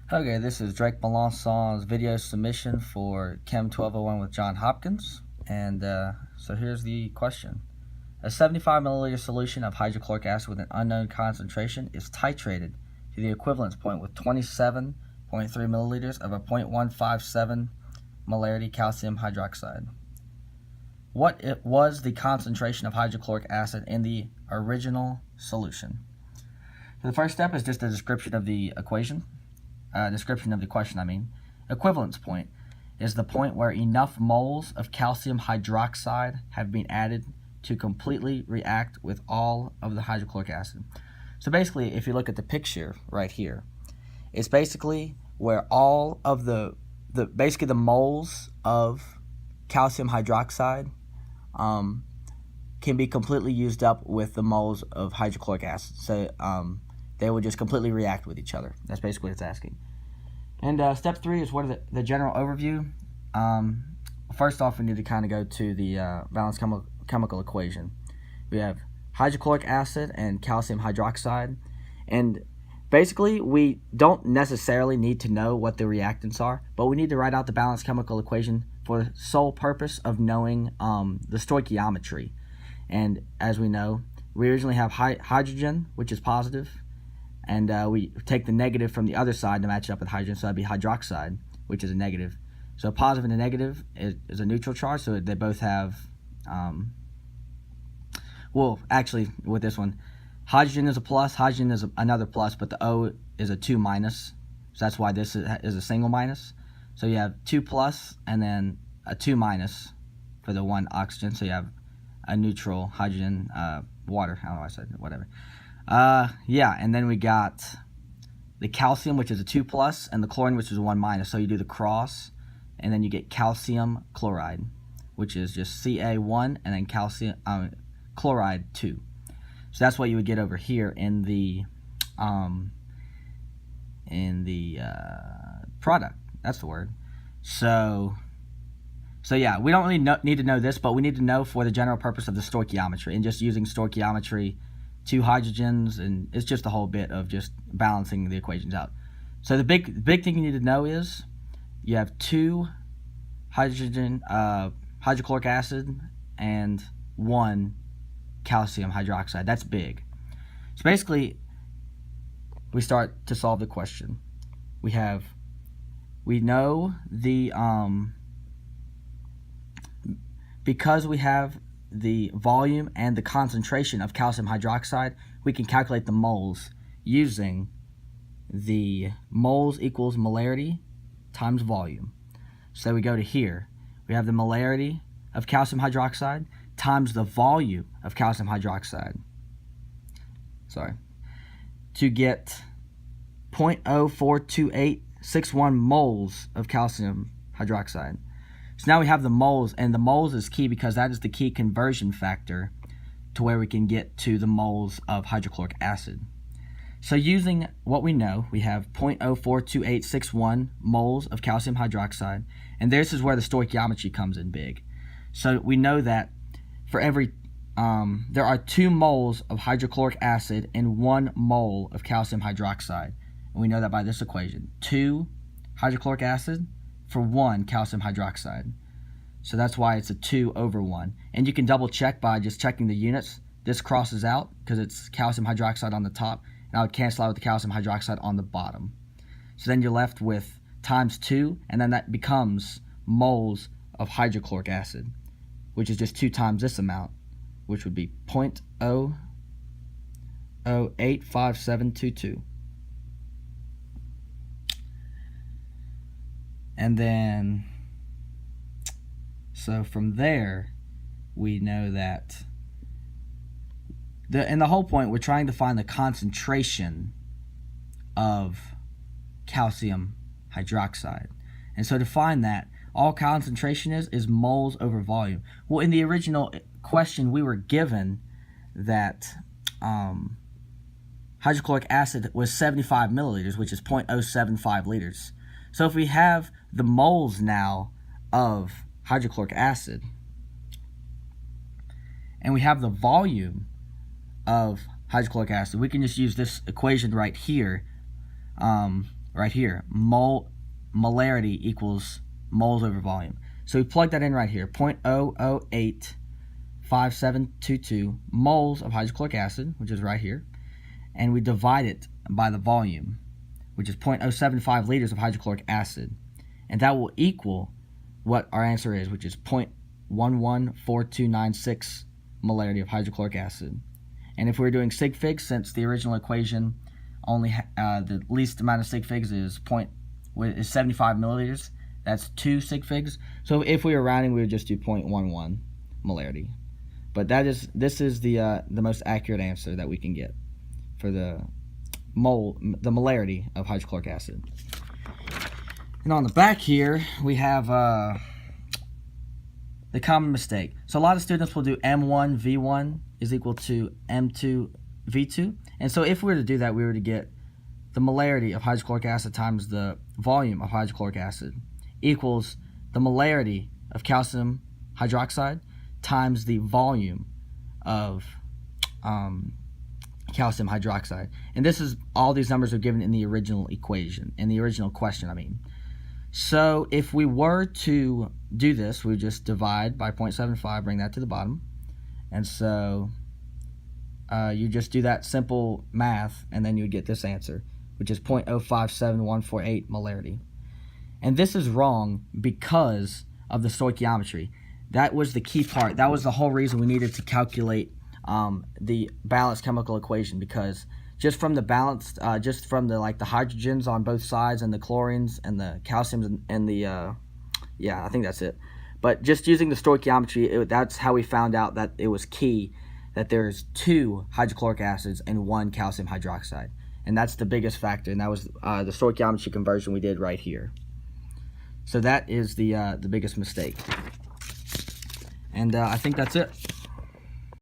Okay, this is Drake Melancon's video submission for Chem 1201 with John Hopkins. And so here's the question. A 75 milliliter solution of hydrochloric acid with an unknown concentration is titrated to the equivalence point with 27.3 milliliters of a 0.157 molarity calcium hydroxide. What was the concentration of hydrochloric acid in the original solution? So the first step is just a description of the equation. Description of the question, I mean. Equivalence point is the point where enough moles of calcium hydroxide have been added to completely react with all of the hydrochloric acid. So basically, if you look at the picture right here, it's basically where all of the moles of calcium hydroxide can be completely used up with the moles of hydrochloric acid. So they will just completely react with each other. That's basically what it's asking. And step 3 is what are the general overview. First off, we need to kind of go to the balanced chemical equation. We have hydrochloric acid and calcium hydroxide. And basically, we don't necessarily need to know what the reactants are, but we need to write out the balanced chemical equation for the sole purpose of knowing the stoichiometry. And as we know, we originally have hydrogen, which is positive, and we take the negative from the other side to match it up with hydrogen, so that'd be hydroxide, which is a negative. So positive and a negative is a neutral charge, so they both have, well, actually, with this one, hydrogen is a plus, hydrogen is another plus, but the O is a 2 minus, so that's why this is a single minus. So you have 2 plus and then a 2 minus for the one oxygen, so you have a neutral hydrogen, water, I don't know why I said whatever. Yeah, and then we got the calcium, which is a 2 plus, and the chlorine, which is a 1 minus. So you do the cross, and then you get calcium chloride, which is just Ca1 and then calcium chloride 2. So that's what you would get over here in the product. That's the word. So yeah, we don't really need to know this, but we need to know for the general purpose of the stoichiometry, and just using stoichiometry, 2 hydrogens, and it's just a whole bit of just balancing the equations out. So the big thing you need to know is you have 2 hydrochloric acid and 1 calcium hydroxide. That's big. So basically, we start to solve the question. We know the because we have the volume and the concentration of calcium hydroxide, we can calculate the moles using the moles equals molarity times volume. So we go to here. We have the molarity of calcium hydroxide times the volume of calcium hydroxide. To get 0.042861 moles of calcium hydroxide. So now we have the moles, and the moles is key because that is the key conversion factor to where we can get to the moles of hydrochloric acid. So using what we know, we have 0.042861 moles of calcium hydroxide, and this is where the stoichiometry comes in big. So we know that for every, there are 2 moles of hydrochloric acid and 1 mole of calcium hydroxide. And we know that by this equation, 2 hydrochloric acid for 1 calcium hydroxide. So that's why it's a 2 over 1. And you can double check by just checking the units. This crosses out because it's calcium hydroxide on the top, and I would cancel out with the calcium hydroxide on the bottom. So then you're left with times 2, and then that becomes moles of hydrochloric acid, which is just 2 times this amount, which would be 0.00085722. And then, so from there, we know that, and the whole point, we're trying to find the concentration of calcium hydroxide. And so to find that, all concentration is moles over volume. Well, in the original question, we were given that hydrochloric acid was 75 milliliters, which is 0.075 liters. So if we have the moles now of hydrochloric acid, and we have the volume of hydrochloric acid, we can just use this equation right here right here, molarity equals moles over volume. So we plug that in right here, 0.0085722 moles of hydrochloric acid, which is right here, and we divide it by the volume, which is 0.075 liters of hydrochloric acid, and that will equal what our answer is, which is 0.114296 molarity of hydrochloric acid. And if we're doing sig figs, since the original equation only the least amount of sig figs is 75 milliliters, that's 2 sig figs. So if we were rounding, we would just do 0.11 molarity. But this is the most accurate answer that we can get for the molarity of hydrochloric acid. And on the back here, we have the common mistake. So a lot of students will do M1 V1 is equal to M2 V2. And so if we were to do that, we were to get the molarity of hydrochloric acid times the volume of hydrochloric acid equals the molarity of calcium hydroxide times the volume of calcium hydroxide. And this is, all these numbers are given in the original equation, in the original question, I mean. So if we were to do this, we would just divide by 0.75, bring that to the bottom. And so you just do that simple math, and then you would get this answer, which is 0.057148 molarity. And this is wrong because of the stoichiometry. That was the key part. That was the whole reason we needed to calculate the balanced chemical equation, because just from the balanced, just from the the hydrogens on both sides and the chlorines and the calciums and the yeah, I think that's it. But just using the stoichiometry, that's how we found out that it was key that there's 2 hydrochloric acids and 1 calcium hydroxide, and that's the biggest factor. And that was the stoichiometry conversion we did right here. So that is the biggest mistake. And I think that's it.